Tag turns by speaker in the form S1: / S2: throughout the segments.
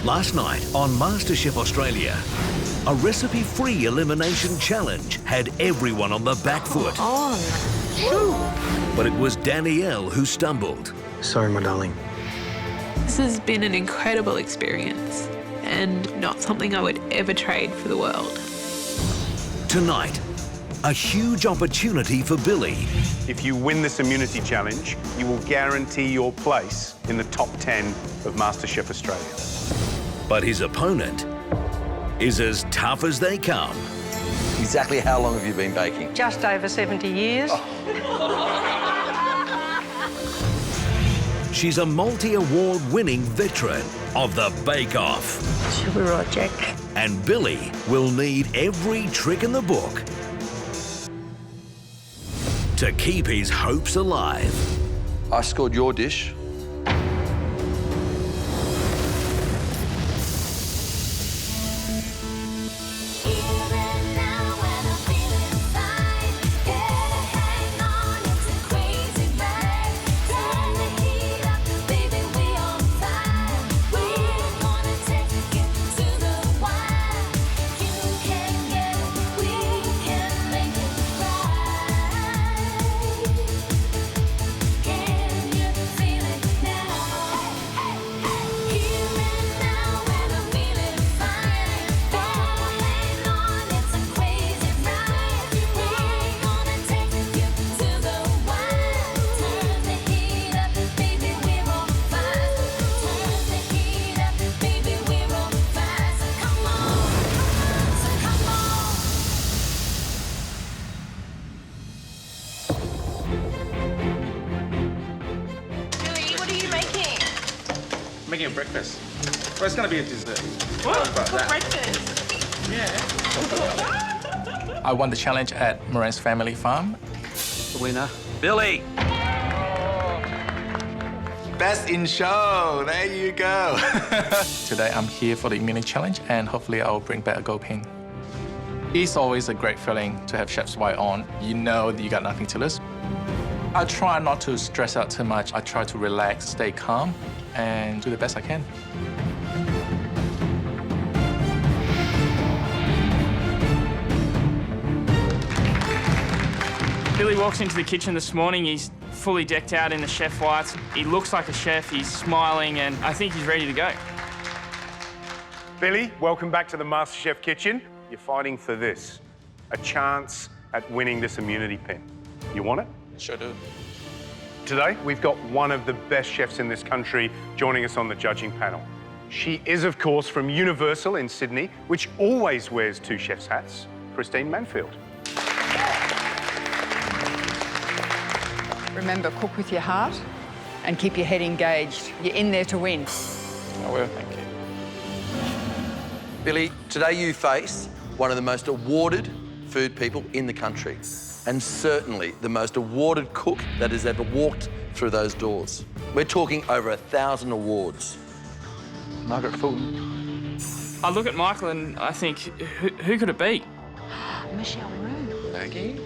S1: Last night on MasterChef Australia, a recipe-free elimination challenge had everyone on the back foot. But it was Danielle who stumbled.
S2: Sorry, my darling.
S3: This has been an incredible experience and not something I would ever trade for the world.
S1: Tonight, a huge opportunity for Billy.
S4: If you win this immunity challenge, you will guarantee your place in the top 10 of MasterChef Australia.
S1: But his opponent is as tough as they come.
S5: Exactly how long have you been baking?
S6: Just over 70 years.
S1: She's a multi-award-winning veteran of the Bake Off.
S6: Should we write Jack?
S1: And Billy will need every trick in the book to keep his hopes alive.
S5: I scored your dish.
S7: Making a breakfast. Well, it's going to be a dessert.
S3: What? For breakfast?
S7: Yeah.
S8: I won the challenge at Moran's family farm.
S5: The winner, Billy.
S8: Best in show. There you go. Today I'm here for the immunity challenge, and hopefully I'll bring back a gold pin. It's always a great feeling to have chef's white on. You know that you got nothing to lose. I try not to stress out too much. I try to relax, stay calm, and do the best I can.
S9: Billy walks into the kitchen this morning. He's fully decked out in the chef whites. He looks like a chef, he's smiling, and I think he's ready to go.
S4: Billy, welcome back to the MasterChef kitchen. You're fighting for this, a chance at winning this immunity pin. You want it?
S8: Sure do.
S4: Today, we've got one of the best chefs in this country joining us on the judging panel. She is, of course, from Universal in Sydney, which always wears two chef's hats, Christine Manfield.
S10: Remember, cook with your heart and keep your head engaged. You're in there to win.
S8: I will, thank you.
S5: Billy, today you face one of the most awarded food people in the country, and certainly the most awarded cook that has ever walked through those doors. We're talking over 1,000 awards. Margaret Fulton.
S9: I look at Michael and I think, who could it be?
S10: Michelle Rue.
S5: Maggie.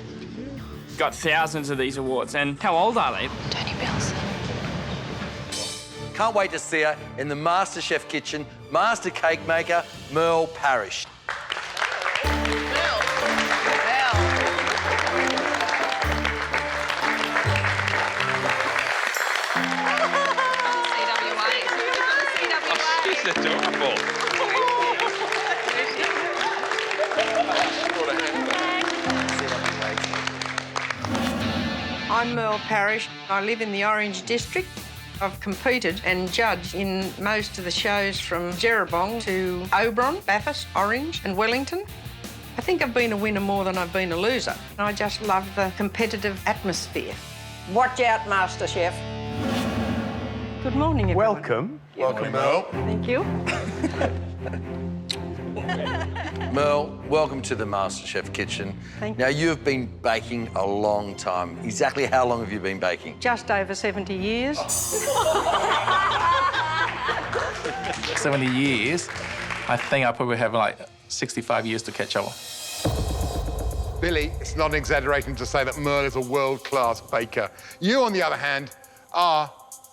S9: Got thousands of these awards, and how old are they?
S10: Tony Belson.
S5: Can't wait to see her in the MasterChef kitchen, master cake maker, Merle Parrish.
S7: She's adorable.
S6: I'm Merle Parrish. I live in the Orange District. I've competed and judged in most of the shows from Jerabong to Oberon, Bathurst, Orange and Wellington. I think I've been a winner more than I've been a loser. I just love the competitive atmosphere. Watch out, MasterChef. Good morning, everyone.
S4: Welcome.
S5: Welcome, Merle.
S6: Thank you.
S5: Merle, welcome to the MasterChef kitchen.
S6: Thank you.
S5: Now, you've been baking a long time. Exactly how long have you been baking?
S6: Just over 70 years.
S8: 70 years. I think I probably have like 65 years to catch up.
S11: Billy, it's not an exaggeration to say that Merle is a world-class baker. You, on the other hand, are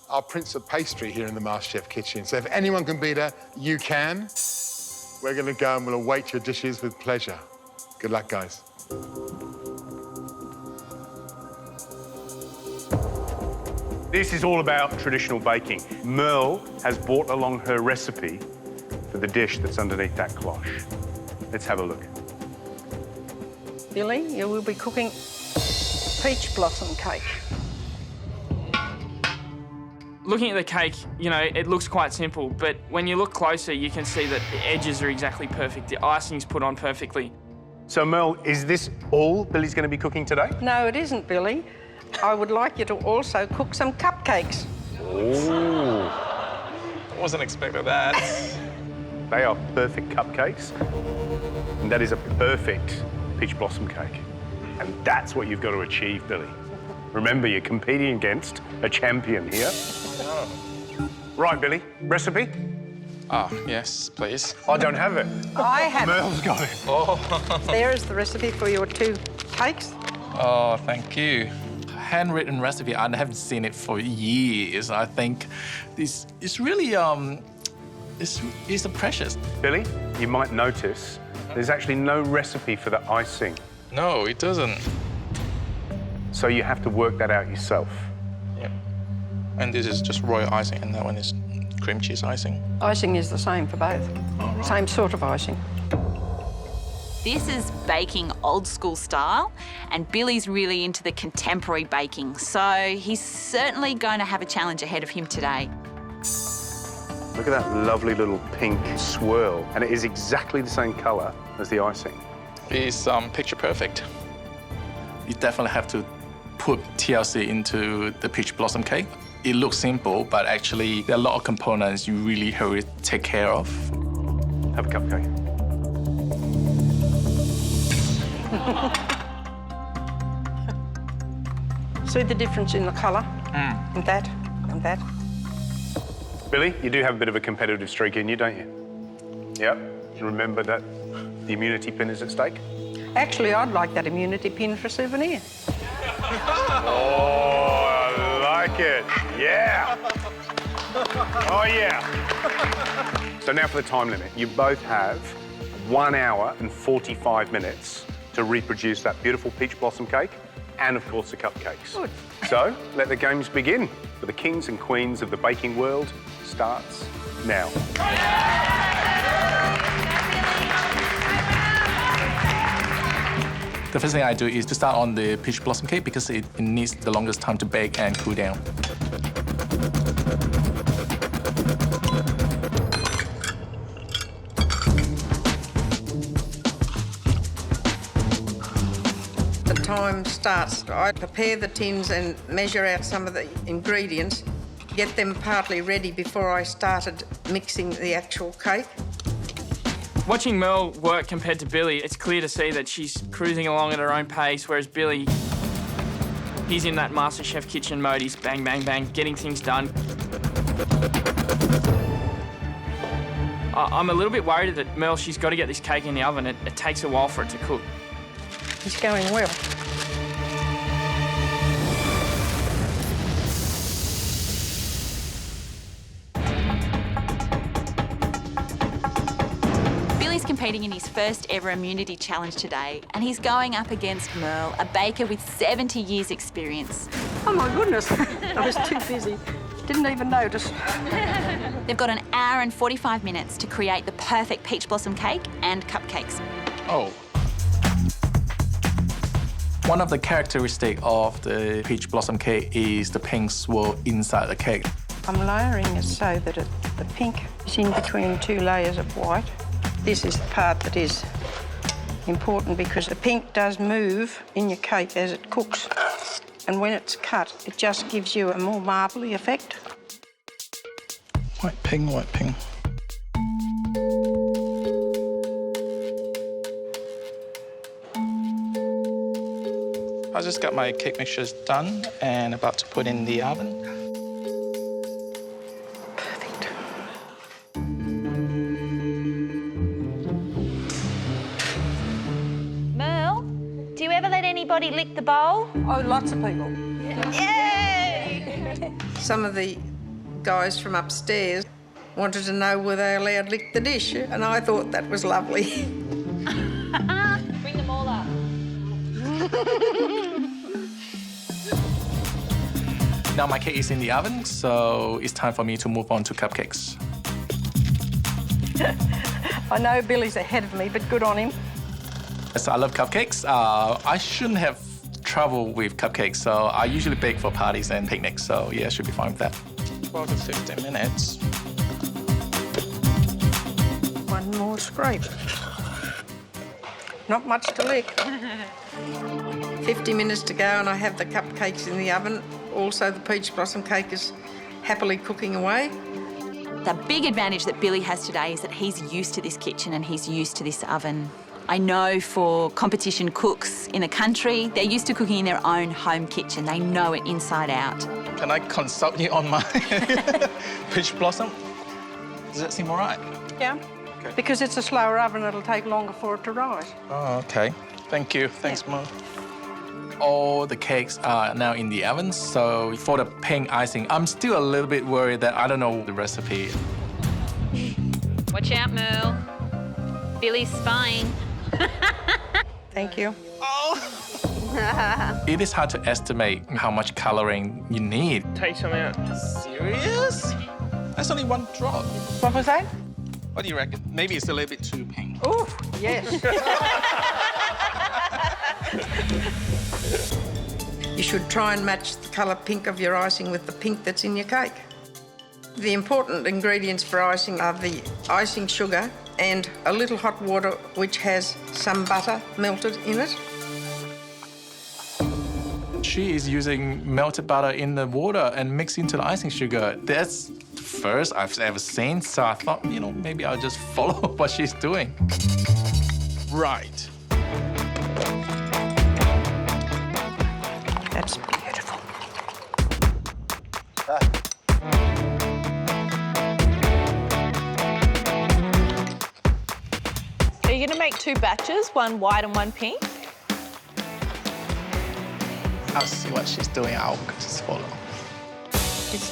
S11: our Prince of Pastry here in the MasterChef kitchen. So if anyone can beat her, you can. We're going to go and we'll await your dishes with pleasure. Good luck, guys.
S4: This is all about traditional baking. Merle has brought along her recipe for the dish that's underneath that cloche. Let's have a look.
S6: Billy, you will be cooking peach blossom cake.
S9: Looking at the cake, you know, it looks quite simple, but when you look closer, you can see that the edges are exactly perfect. The icing's put on perfectly.
S4: So, Merle, is this all Billy's going to be cooking today?
S6: No, it isn't, Billy. I would like you to also cook some cupcakes.
S4: Ooh.
S8: I wasn't expecting that.
S4: They are perfect cupcakes, and that is a perfect peach blossom cake. And that's what you've got to achieve, Billy. Remember, you're competing against a champion here. Right, Billy, recipe?
S8: Ah, yes, please.
S4: I don't have it.
S6: I have
S4: Merle's got it.
S8: Oh.
S6: There is the recipe for your 2 cakes.
S8: Oh, thank you. Handwritten recipe, I haven't seen it for years. I think this is really, it's a precious.
S4: Billy, you might notice there's actually no recipe for the icing.
S8: No, it doesn't.
S4: So you have to work that out yourself.
S8: Yeah. And this is just royal icing, and that one is cream cheese icing.
S6: Icing is the same for both.
S8: Oh, right.
S6: Same sort of icing.
S2: This is baking old school style, and Billy's really into the contemporary baking, so he's certainly going to have a challenge ahead of him today.
S4: Look at that lovely little pink swirl, and it is exactly the same colour as the icing.
S8: It's picture perfect. You definitely have to put TLC into the peach blossom cake. It looks simple, but actually there are a lot of components you really have to take care of.
S4: Have a cupcake.
S6: See the difference in the colour? And that, and that.
S4: Billy, you do have a bit of a competitive streak in you, don't you? Yep. Remember that the immunity pin is at stake?
S6: Actually, I'd like that immunity pin for a souvenir.
S4: Oh, I like it. Yeah. Oh, yeah. So now for the time limit. You both have 1 hour and 45 minutes to reproduce that beautiful peach blossom cake and, of course, the cupcakes.
S6: Good.
S4: So let the games begin. For the kings and queens of the baking world starts now.
S8: The first thing I do is to start on the peach blossom cake because it needs the longest time to bake and cool down.
S6: The time starts. I prepare the tins and measure out some of the ingredients, get them partly ready before I started mixing the actual cake.
S9: Watching Merle work compared to Billy, it's clear to see that she's cruising along at her own pace, whereas Billy, he's in that MasterChef kitchen mode. He's bang, bang, bang, getting things done. I'm a little bit worried that Merle, she's got to get this cake in the oven. It takes a while for it to cook.
S6: It's going well.
S2: Billy's competing in his first ever immunity challenge today, and he's going up against Merle, a baker with 70 years experience.
S6: Oh my goodness, I was too busy. Didn't even notice.
S2: They've got 1 hour and 45 minutes to create the perfect peach blossom cake and cupcakes.
S8: Oh. One of the characteristics of the peach blossom cake is the pink swirl inside the cake.
S6: I'm layering it so that the pink is in between 2 layers of white. This is the part that is important because the pink does move in your cake as it cooks. And when it's cut, it just gives you a more marbly effect.
S8: White pink, white pink. I just got my cake mixtures done and about to put in the oven.
S6: Perfect.
S2: Merle, do you ever let anybody lick the bowl?
S6: Oh, lots of people.
S2: Yay!
S6: Some of the guys from upstairs wanted to know were they allowed to lick the dish, and I thought that was lovely.
S12: Bring them all up.
S8: Now my cake is in the oven, so it's time for me to move on to cupcakes.
S6: I know Billy's ahead of me, but good on him.
S8: So I love cupcakes. I shouldn't have trouble with cupcakes, so I usually bake for parties and picnics, so yeah, should be fine with that. 12 to 15 minutes.
S6: One more scrape. Not much to lick. 50 minutes to go and I have the cupcakes in the oven. Also, the peach blossom cake is happily cooking away.
S2: The big advantage that Billy has today is that he's used to this kitchen and he's used to this oven. I know for competition cooks in the country, they're used to cooking in their own home kitchen. They know it inside out.
S8: Can I consult you on my peach blossom? Does that seem all right?
S6: Yeah, okay. Because it's a slower oven, it'll take longer for it to rise.
S8: Oh, okay. Thank you. Thanks, Mom. All the cakes are now in the oven, so for the pink icing, I'm still a little bit worried that I don't know the recipe.
S12: Watch out, Merle. Billy's spying.
S6: Thank you.
S12: Oh.
S8: It is hard to estimate how much colouring you need.
S9: Take some out.
S8: Serious? That's only one drop.
S6: What was that?
S8: What do you reckon? Maybe it's a little bit too pink.
S6: Oh, yes. You should try and match the colour pink of your icing with the pink that's in your cake. The important ingredients for icing are the icing sugar and a little hot water which has some butter melted in it.
S8: She is using melted butter in the water and mixed into the icing sugar. That's the first I've ever seen, so I thought, you know, maybe I'll just follow what she's doing. Right.
S6: That's beautiful.
S3: Are you going to make 2 batches, one white and one pink?
S8: I'll see what she's doing. I'll just follow.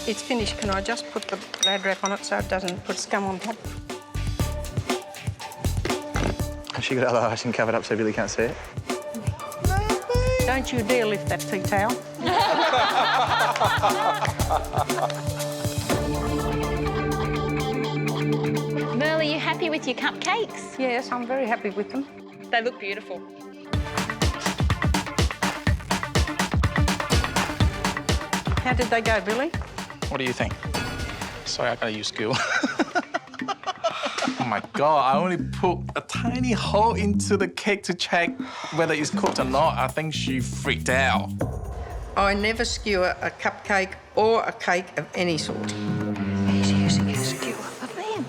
S6: It's finished. Can I just put the Glad wrap on it so it doesn't put scum on top?
S13: Has she got other icing covered up so Billy can't see it?
S6: Don't you dare lift that tea towel.
S12: Merle, are you happy with your cupcakes?
S6: Yes, I'm very happy with them.
S12: They look beautiful.
S6: How did they go, Billy?
S8: What do you think? Sorry, I gotta use skill. Oh my God, I only put a tiny hole into the cake to check whether it's cooked or not. I think she freaked out.
S6: I never skewer a cupcake or a cake of any sort. He's using a skewer for them.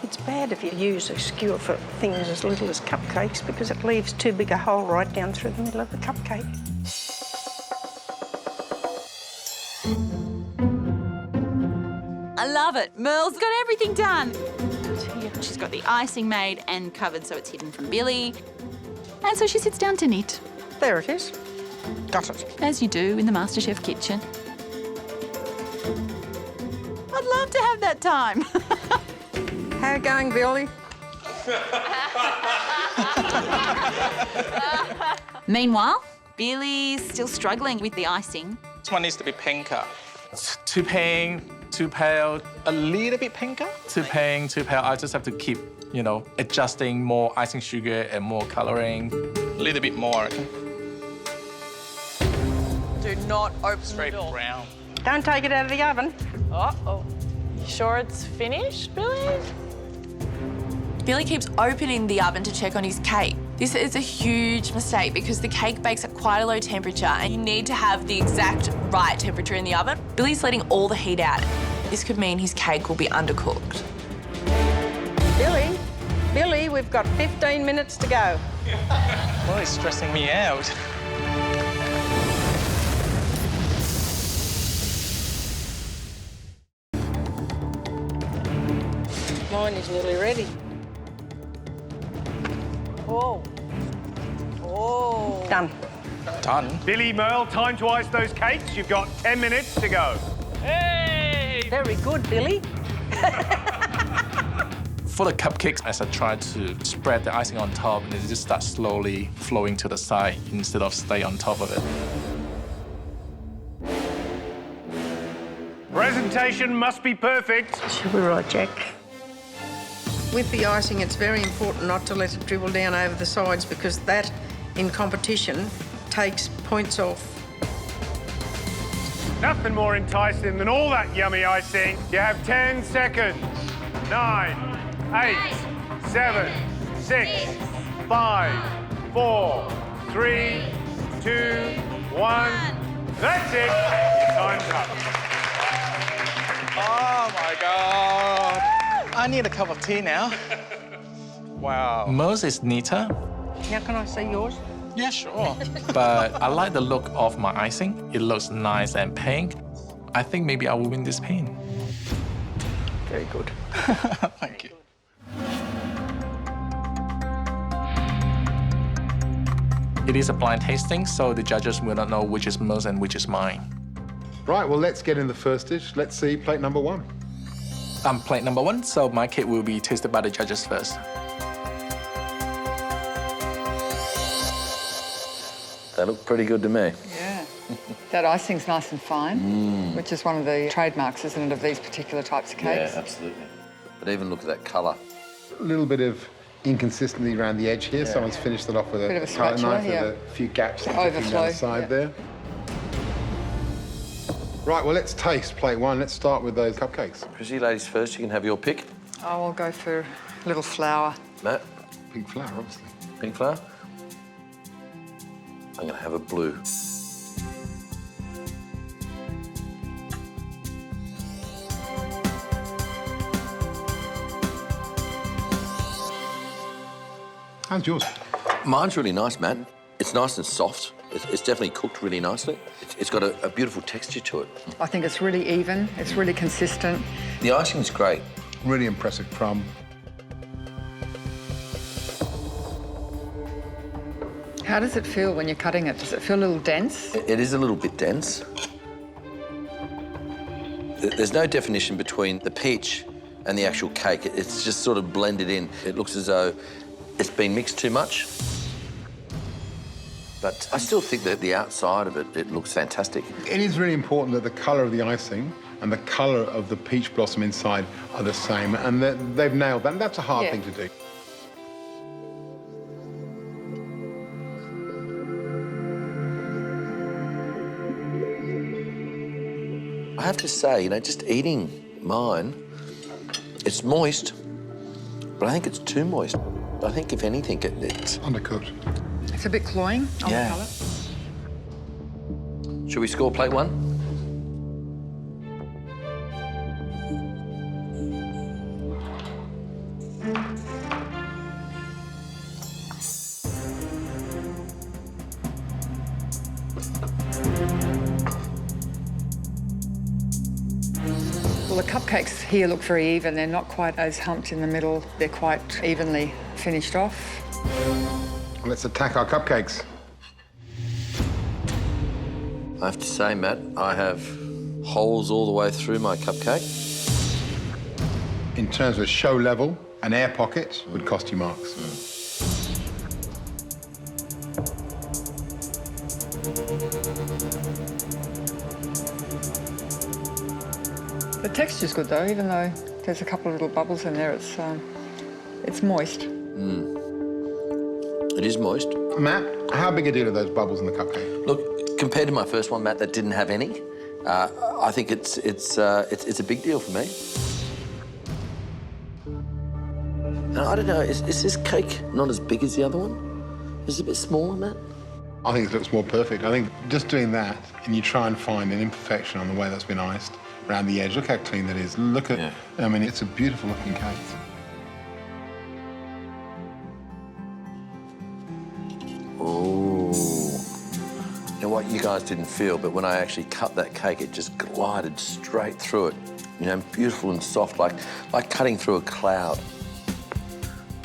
S6: It's bad if you use a skewer for things as little as cupcakes because it leaves too big a hole right down through the middle of the cupcake.
S2: I love it. Merle's got everything done. She's got the icing made and covered so it's hidden from Billy. And so she sits down to knit.
S6: There it is. Got it.
S2: As you do in the MasterChef kitchen. I'd love to have that time.
S6: How going, Billy?
S2: Meanwhile, Billy's still struggling with the icing.
S8: This one needs to be pinker. Too pink, too pale, a little bit pinker. Too pink, too pale. I just have to keep, you know, adjusting more icing sugar and more colouring. A little bit more, I reckon.
S3: Do not open
S8: Straight
S3: the door.
S8: brown.
S6: Don't take it out of the oven.
S3: Uh-oh. You sure it's finished, Billy?
S14: Billy keeps opening the oven to check on his cake. This is a huge mistake because the cake bakes at quite a low temperature and you need to have the exact right temperature in the oven. Billy's letting all the heat out. This could mean his cake will be undercooked.
S6: Billy, we've got 15 minutes to go.
S8: Well, it's stressing me out.
S6: Mine is nearly ready.
S3: Oh. Oh.
S6: Done.
S8: Done.
S4: Billy, Merle, time to ice those cakes. You've got 10 minutes to go.
S9: Hey!
S6: Very good, Billy.
S8: For the cupcakes, as I try to spread the icing on top, and it just starts slowly flowing to the side instead of stay on top of it.
S4: Presentation must be perfect.
S6: Should we write Jack? With the icing, it's very important not to let it dribble down over the sides because that, in competition, takes points off.
S4: Nothing more enticing than all that yummy icing. You have 10 seconds. 9, 8, 7, 6, 5, 4, 3, 2, 1. That's it. Your time's up.
S13: Oh my God. I need a cup of tea now. Wow.
S8: Merle's is neater,
S6: Now, can I see yours?
S13: Yeah, sure.
S8: but I like the look of my icing. It looks nice and pink. I think maybe I will win this paint.
S13: Very good. Thank you.
S8: It is a blind tasting, so the judges will not know which is Merle's and which is mine.
S11: Right, well, let's get in the first dish. Let's see plate number 1.
S8: I'm plate number 1, so my cake will be tasted by the judges first.
S5: They look pretty good to me.
S10: Yeah. That icing's nice and fine, which is one of the trademarks, isn't it, of these particular types of cakes?
S5: Yeah, absolutely. But even look at that colour.
S11: A little bit of inconsistency around the edge here. Someone's finished it off with
S10: Bit of a
S11: a
S10: spatula,
S11: knife with a few gaps down
S10: Overflow,
S11: the side
S10: yeah.
S11: there. Right, well, let's taste plate 1. Let's start with those cupcakes.
S5: Chrissy, ladies first, you can have your pick.
S10: Oh, I'll go for a little flour.
S5: Matt,
S11: Pink flour, obviously.
S5: pink flower. I'm going to have a blue.
S11: How's yours?
S5: Mine's really nice, Matt. It's nice and soft. It's definitely cooked really nicely. It's got a beautiful texture to it.
S10: I think it's really even, it's really consistent.
S5: The icing's great.
S11: Really impressive crumb.
S10: How does it feel when you're cutting it? Does it feel a little dense?
S5: It is a little bit dense. There's no definition between the peach and the actual cake. It's just sort of blended in. It looks as though it's been mixed too much. But I still think that the outside of it looks fantastic.
S11: It is really important that the colour of the icing and the colour of the peach blossom inside are the same, and they've nailed that. And that's a hard thing to do.
S5: I have to say, just eating mine, it's moist, but I think it's too moist. I think, if anything, it's
S11: undercooked.
S10: It's a bit cloying on the palate.
S5: Should we score plate 1?
S10: Well, the cupcakes here look very even. They're not quite as humped in the middle. They're quite evenly finished off.
S11: Let's attack our cupcakes.
S5: I have to say, Matt, I have holes all the way through my cupcake.
S11: In terms of show level, an air pocket would cost you marks.
S10: The texture's good though, even though there's a couple of little bubbles in there. It's moist.
S5: It is moist.
S11: Matt, how big a deal are those bubbles in the cupcake?
S5: Look, compared to my first one, Matt, that didn't have any, I think it's a big deal for me. And I don't know, is this cake not as big as the other one? Is it a bit smaller, Matt?
S11: I think it looks more perfect. I think just doing that, and you try and find an imperfection on the way that's been iced around the edge. Look how clean that is. Look at, I mean, it's a beautiful looking cake.
S5: Oh. You know what, you guys didn't feel, but when I actually cut that cake, it just glided straight through it. Beautiful and soft, like cutting through a cloud.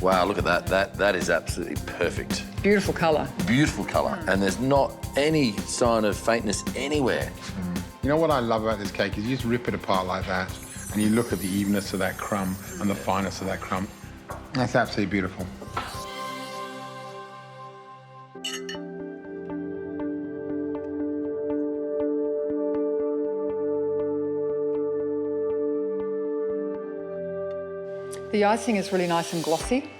S5: Wow, look at that. That is absolutely perfect.
S10: Beautiful colour.
S5: Beautiful colour. And there's not any sign of faintness anywhere.
S11: You know what I love about this cake is you just rip it apart like that, and you look at the evenness of that crumb and the fineness of that crumb. That's absolutely beautiful.
S10: The icing is really nice and glossy.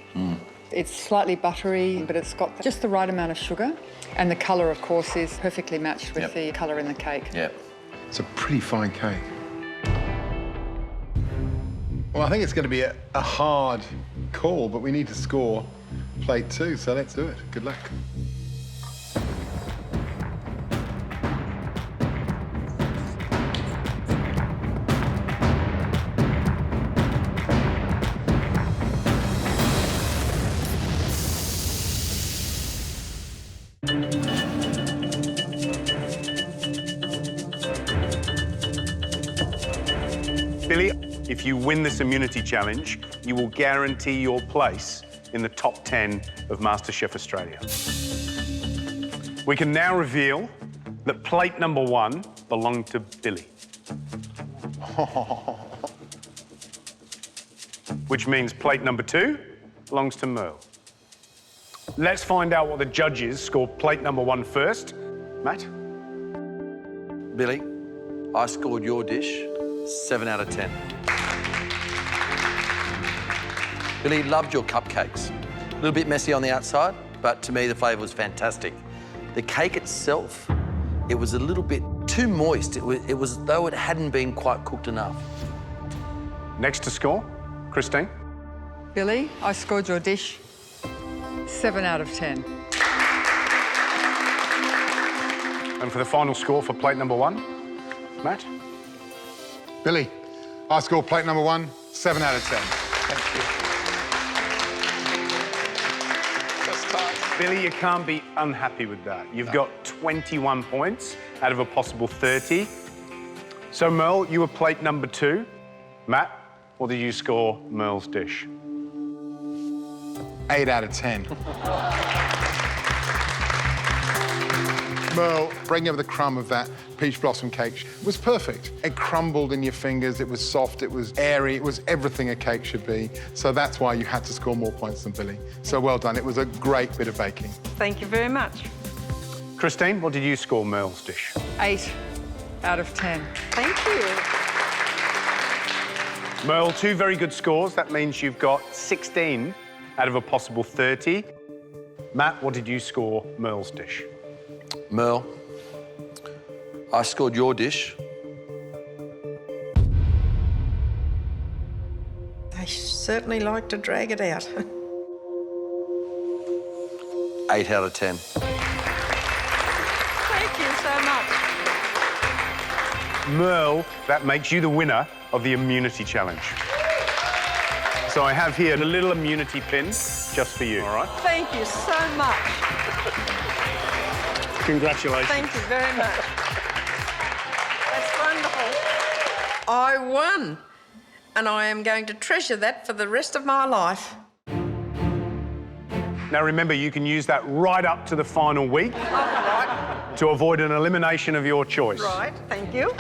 S10: It's slightly buttery, but it's got just the right amount of sugar. And the colour, of course, is perfectly matched with the colour in the cake.
S5: Yep.
S11: It's a pretty fine cake. Well, I think it's going to be a hard call, but we need to score plate 2, so let's do it. Good luck.
S4: Billy, if you win this immunity challenge, you will guarantee your place in the top 10 of MasterChef Australia. We can now reveal that plate number 1 belonged to Billy. Which means plate number 2 belongs to Merle. Let's find out what the judges scored plate number 1 first. Matt?
S5: Billy, I scored your dish 7 out of 10. Billy, loved your cupcakes. A little bit messy on the outside, but to me the flavour was fantastic. The cake itself, it was a little bit too moist. It was as though it hadn't been quite cooked enough.
S4: Next to score, Christine?
S10: Billy, I scored your dish 7 out of 10.
S4: And for the final score for plate number 1, Matt?
S11: Billy, I scored plate number 1, 7 out of 10.
S13: Thank you. Just tight.
S4: Billy, you can't be unhappy with that. You've got 21 points out of a possible 30. So, Merle, you were plate number 2. Matt, what did you score Merle's dish?
S11: 8 out of 10. Merle, breaking over the crumb of that peach blossom cake was perfect. It crumbled in your fingers, it was soft, it was airy, it was everything a cake should be. So that's why you had to score more points than Billy. So well done, it was a great bit of baking.
S6: Thank you very much.
S4: Christine, what did you score Merle's dish?
S10: 8 out of 10.
S6: Thank you.
S4: Merle, 2 very good scores. That means you've got 16 out of a possible 30. Matt, what did you score Merle's dish?
S5: Merle, I scored your dish.
S6: They certainly like to drag it out.
S5: 8 out of 10.
S6: Thank you so much.
S4: Merle, that makes you the winner of the immunity challenge. So I have here a little immunity pin just for you. All right.
S6: Thank you so much.
S4: Congratulations.
S6: Thank you very much. That's wonderful. I won, and I am going to treasure that for the rest of my life.
S4: Now remember, you can use that right up to the final week to avoid an elimination of your choice.
S6: Right, thank you.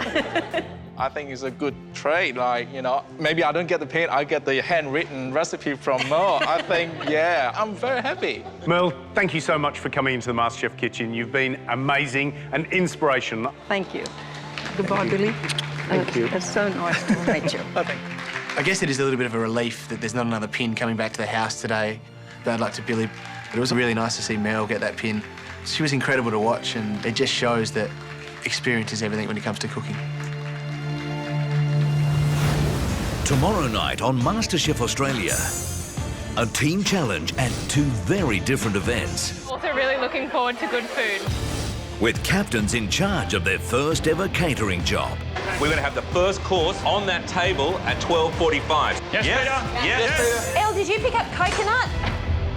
S13: I think it's a good trade. Like, you know, maybe I don't get the paint, I get the handwritten recipe from Merle. I think, yeah, I'm very happy.
S4: Merle, thank you so much for coming into the MasterChef kitchen. You've been amazing and inspirational.
S6: Thank you. Goodbye, Billy. Thank you. It's so nice to meet you.
S15: I guess it is a little bit of a relief that there's not another pin coming back to the house today. Bad luck to Billy, but it was really nice to see Merle get that pin. She was incredible to watch, and it just shows that experience is everything when it comes to cooking.
S1: Tomorrow night on MasterChef Australia, a team challenge and 2 very different events.
S12: Also really looking forward to good food.
S1: With captains in charge of their first ever catering job.
S7: We're going to have the first course on that table at 12:45. Yes, Peter? Yes.
S12: Elle, did you pick up coconut?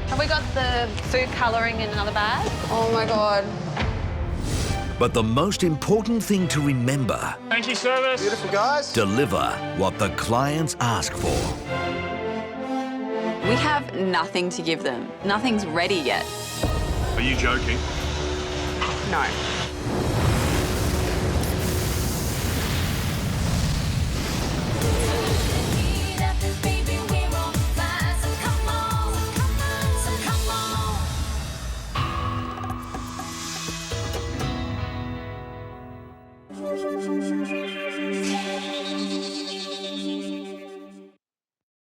S12: Have we got the food colouring in another bag?
S14: Oh my God.
S1: But the most important thing to remember,
S9: Thank you, service.
S13: Beautiful, guys.
S1: deliver what the clients ask for.
S2: We have nothing to give them. Nothing's ready yet.
S4: Are you joking?
S2: No.